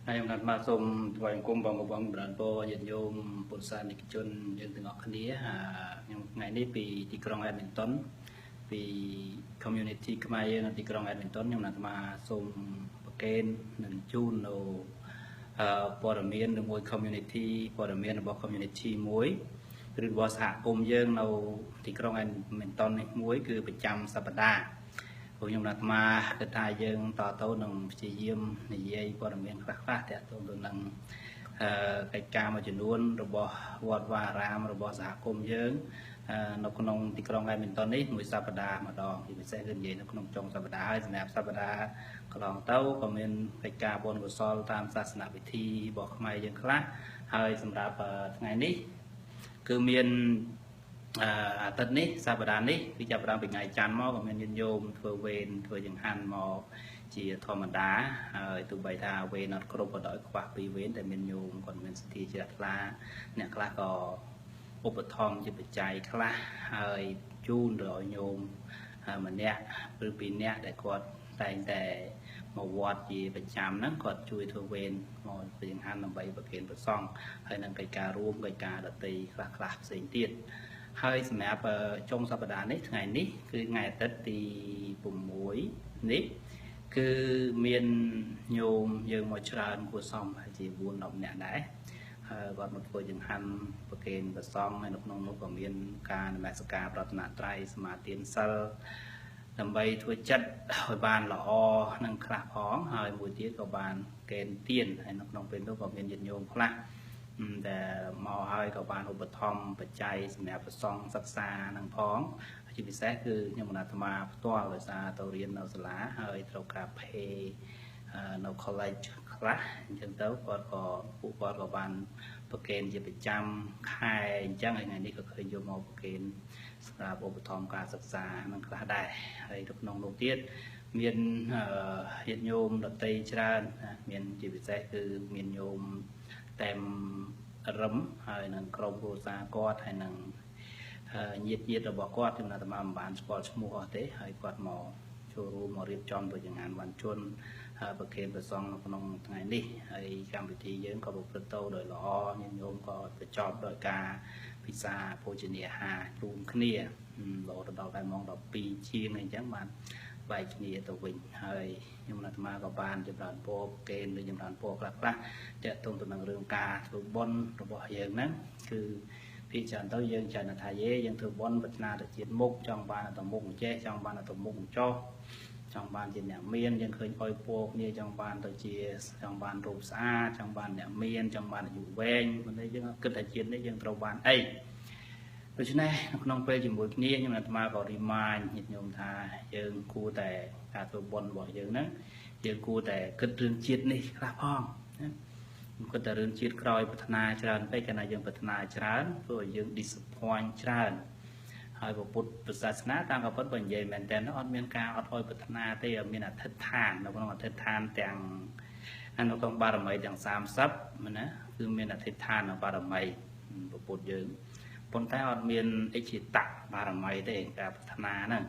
Hai ông đặt mà xôm vài cung bằng bản po nhận nhôm bột sàn để chôn dân từ ngọc khăn đĩa ngày nay vì điក្រុង Edmonton ពី community ខ្មែរយើងនៅទីក្រុង Edmonton ខ្ញុំnakមកសូមប្រកេននិងជូននៅព័ត៌មានមួយ community ព័ត៌មានរបស់ community មួយឬរបស់សហគមន៍យើងនៅទីក្រុង Edmonton នេះមួយគឺប្រចាំសប្តាហ៍ខ្ញុំnakមកគិតថាយើងតទៅនឹងព្យាយាមនិយាយព័ត៌មានខ្លះៗទាក់ទងទៅនឹងកិច្ចការមួយចំនួនរបស់វត្តវាអារាមរបស់សហគមន៍យើងនៅក្នុងទីក្រុង Edmonton នេះមួយសប្តាហ៍ម្ដងពិសេសគឺនិយាយនៅក្នុងចុងសប្តាហ៍ហើយសម្រាប់សប្តាហ៍កន្លងទៅក៏មានកិច្ចការបុណ្យកុសលតាមសាសនាពិធីរបស់ខ្មែរយើងខ្លះហើយសម្រាប់ថ្ងៃនេះគឺមានអាទិត្យនេះសប្តាហ៍នេះគឺចាប់ផ្ដើមពីថ្ងៃច័ន្ទមកក៏មានញាតិញោមធ្វើវេនធ្វើចង្ហាន់មកជាធម្មតាហើយទោះបីថាវេនអត់គ្រប់ក៏ដោយខ្វះពីវេនតែមានញោមគាត់មានសទ្ធាជ្រះថ្លាអ្នកខ្លះក៏ឧបត្ថម្ភជាបច្ច័យខ្លះហើយជូនទៅឲ្យញោមម្នាក់ឬពីរនាក់ដែលគាត់តែងតែមកវត្តជាប្រចាំហ្នឹងគាត់ជួយធ្វើវេនមកធ្វើចង្ហាន់ដើម្បីប្រគេនព្រះសង្ឃហើយនឹងកិច្ចការរួមកិច្ចការដទៃខ្លះផ្សេងទៀតហើយសម្រាប់ចុងសប្តាហ៍នេះថ្ងៃនេះគឺថ្ងៃអាទិត្យទី6នេះគឺមានញោមយើងមកច្រើនគួរសមហើយជា4-10នាក់ដែរហើយគាត់មកធ្វើចង្ហាន់ប្រគេនព្រះសង្ឃហើយនៅក្នុងនោះក៏មានការនមស្ការប្រាថ្នាត្រៃសមាទានសិលដើម្បីធ្វើចិត្តឲ្យបានល្អនឹងខ្លះផងហើយមួយទៀតក៏បានកេនទៀនហើយនៅក្នុងពេលនោះក៏មានញាតិញោមខ្លះដែលមកហើយក៏បានឧបត្ថម្ភបច្ច័យសម្រាប់ព្រះសង្ឃសិក្សានឹងផងជាពិសេសគឺខ្ញុំអាត្មាផ្ទាល់ដោយសារទៅរៀននៅសាលាហើយត្រូវការ pay នៅ college ខ្លះអញ្ចឹងទៅគាត់ក៏បានប្រកេនជាប្រចាំខែអញ្ចឹងហើយថ្ងៃនេះក៏ឃើញយកមកប្រកេនសម្រាប់ឧបត្ថម្ភការសិក្សានឹងខ្លះដែរហើយនៅក្នុងនោះទៀតមានញាតិញោមដទៃច្រើនមានជាពិសេសគឺមានញោមតែមរឹមហើយនឹងក្រុមគ្រួសារគាត់ហើយនឹងញាតិរបស់គាត់ខ្ញុំអាត្មាមិនបានស្គាល់ឈ្មោះអស់ទេហើយគាត់មកចូលរួមមករៀបចំទៅចង្ហាន់វ៉ាន់ជន់ប្រគេនព្រះសង្ឃនៅក្នុងថ្ងៃនេះហើយកម្មវិធីយើងក៏ប្រព្រឹត្តទៅដោយល្អញាតិញោមក៏បញ្ចប់ដោយការពិសាភោជនាអាហាររួមគ្នារហូតដល់តែម៉ោង12ជាងអញ្ចឹងបានបែកគ្នាទៅវិញហើយខ្ញុំអាត្មាក៏បានចម្រើនពរប្រគេនឬចម្រើនពរខ្លះៗទាក់ទងទៅនឹងរឿងការធ្វើបុណ្យរបស់យើងហ្នឹងគឺពីច្រើនទៅយើងចាត់ថាយើងធ្វើបុណ្យប្រាថ្នាទៅជាតិមុខចង់បានទៅមុខអញ្ចេះចង់បានទៅមុខចោះចង់បានជាអ្នកមានយើងឃើញអុយពរគ្នាចង់បានទៅជាចង់បានរូបស្អាតចង់បានអ្នកមានចង់បានអាយុវែងមិនទេយើងគិតថាជាតិនេះយើងត្រូវបានអីដូច្នេះក្នុងពេលជាមួយគ្នាខ្ញុំអាត្មាក៏រីម៉ាញញាតិញោមថាយើងគួរតែការធ្វើបុណ្យរបស់យើងហ្នឹងយើងគួរតែគិតរឿងជាតិនេះខ្លះផងណាខ្ញុំគិតតែរឿងជាតិក្រោយប្រាថ្នាច្រើនពេកកាលណាយើងប្រាថ្នាច្រើនធ្វើឲ្យយើង disappoint ច្រើនហើយពុទ្ធសាសនាតាមក៏ពិតបើនិយាយមែនតើអត់មានការអត់អោយប្រាថ្នាទេអត់មានអធិដ្ឋាននៅក្នុងអធិដ្ឋានទាំងនៅក្នុងបារមីទាំង30ណាគឺមានអធិដ្ឋាននៅបារមីពុទ្ធយើងប៉ុន្តែអត់មានអិច្ឆិតបារមីទេការប្រាថ្នាហ្នឹង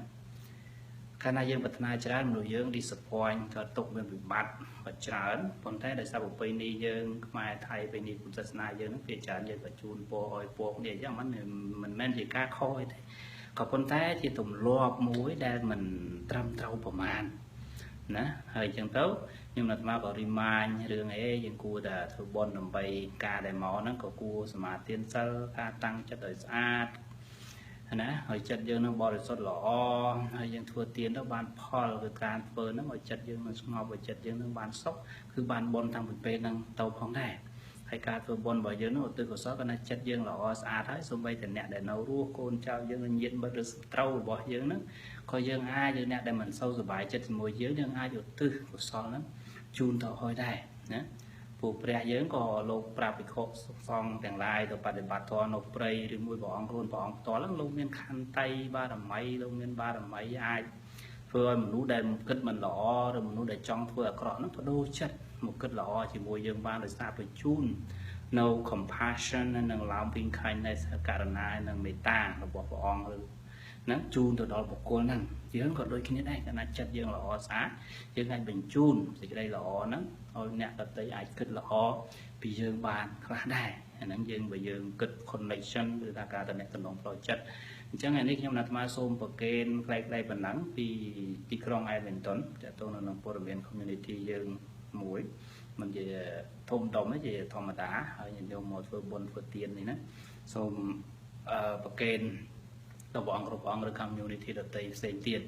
កាលណាយើងប្រាថ្នាច្រើនមនុស្សយើង disappoint ក៏ຕົកមានវិបត្តិក៏ច្រើនប៉ុន្តែដោយសារប្រពៃណីយើងខ្មែរថៃប្រពៃណីពុទ្ធសាសនាយើងហ្នឹងវាច្រើនយើងក៏ជូនពរឲ្យពរគ្នាអញ្ចឹងមិនមែនជាការខុសអីទេក៏ប៉ុន្តែជាទម្លាប់មួយដែលមិនត្រឹមត្រូវប្រមាណណាហើយអញ្ចឹងទៅខ្ញុំអាត្មាក៏រីម៉ាញរឿងអីយើងគួរតែធ្វើបុណ្យដើម្បីការដែលមកហ្នឹងក៏គួរសមាទានសិលការតាំងចិត្តឲ្យស្អាតណាហើយចិត្តយើងនឹងបរិសុទ្ធល្អហើយយើងធ្វើទានទៅបានផលគឺការធ្វើហ្នឹងឲ្យចិត្តយើងនឹងស្ងប់ឲ្យចិត្តយើងនឹងបានសុខគឺបានបុណ្យតាំងពីពេលហ្នឹងទៅផងដែរហើយការធ្វើបុណ្យរបស់យើងនោះឧទ្ទិសកុសលក៏ណាចិត្តយើងល្អស្អាតហើយសូម្បីតែអ្នកដែលនៅរស់កូនចៅយើងញាតិមិត្តឬសត្រូវរបស់យើងហ្នឹងក៏យើងអាចឬអ្នកដែលមិនសូវសប្បាយចិត្តជាមួយយើងអាចឧទ្ទិសកុសលហ្នឹងជូនទៅឲ្យដែរណាពួកព្រះយើងក៏លោកប្រាប់ភិក្ខុសង្ឃទាំងឡាយទៅបដិបត្តិធម៌នៅព្រៃឬមួយព្រះអង្គខ្លួនព្រះអង្គផ្ទាល់ហ្នឹងលោកមានខន្តីបារមីលោកមានបារមីអាចធ្វើឲ្យមនុស្សដែលគិតមិនល្អឬមនុស្សដែលចង់ធ្វើអាក្រក់ហ្នឹងបដូរចិត្តមកគិតល្អជាមួយយើងបានដោយសារបញ្ជូននៅ compassion និង loving kindness ករុណានិងមេត្តារបស់ព្រះអង្គឬ ហ្នឹងជូនទៅដល់បុគ្គលហ្នឹងយើងក៏ដូចគ្នាដែរកាលណាចិត្តយើងល្អស្អាតយើងអាចបញ្ជូនសេចក្តីល្អហ្នឹងឲ្យអ្នកដទៃអាចគិតល្អពីយើងបានខ្លះដែរអាហ្នឹងយើងបើយើងគិត connection ឬថាការតំណែងផ្លូវចិត្តអញ្ចឹងថ្ងៃនេះខ្ញុំអាត្មាសូមប្រកេនផ្លែកៗប៉ុណ្ណឹងពីទីក្រុង Edmonton តើតើនៅក្នុងព័ត៌មាន community យើងមួយមិនជាធំដុំទេជាធម្មតាហើយញាតិញោមមកធ្វើបុណ្យធ្វើទាននេះណាសូមប្រកេនដល់ព្រះអង្គគ្រប់អង្គឬ community ដទៃផ្សេងទៀត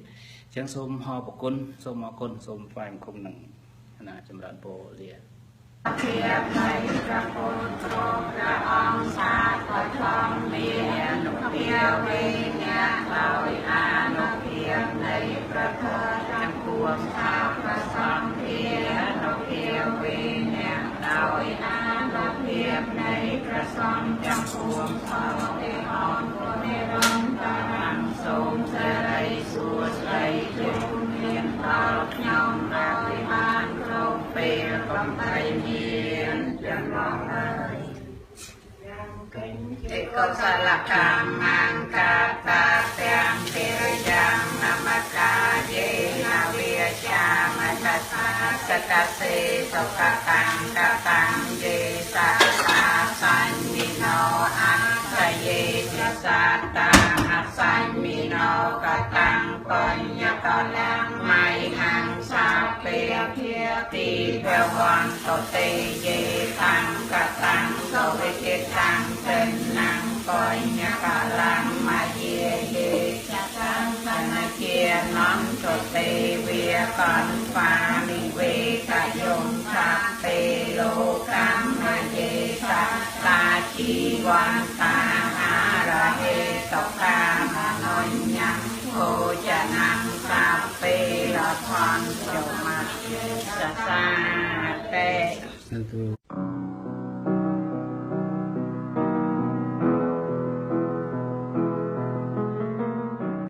អញ្ចឹងសូមហៅប្រគុណសូមអរគុណសូមថ្វាយបង្គំនឹងណាចម្រើនពរលាជានៃព្រះពុទ្ធព្រះអង្គសាធុធម្មមានអនុភាពវេញាដោយអនុភាពនៃព្រះធម៌ទាំងពួងសាប្រសំភាអនុភាពវេញាដោយអនុភាពនៃព្រះសង្ឃទាំងពួងសតិអង្គនិរន្តរំសូមសេរីសួស្តីជូនមានដល់ខ្ញុំដោយបានគ្រប់ពេលបំពេញមានទាំងអស់ហើយเอกสารกรรมังกาตาទាំងទេរយ៉ាងនមកាយេនវិជាមតសាសកសេសុខតាំងកតាំងយេសាតាសញ្ញិណោអត្តយេចសាតាអសញ្ញិណោកតាំងបញ្ញកលាំងមៃហង្សាពេភាទីភវន្តទេយេតាំងកតាំងសវិជិតាំងសិនណាំបញ្ញកលាំងមយេយេចតាំងសនជានន្តទេវាកន្បានិវេកយំសាទេលោកម្មយេសាតាជីវន្តាអារហេតកាមនោញ្ញភោចនំសាពេលផនចមៈសសាតេ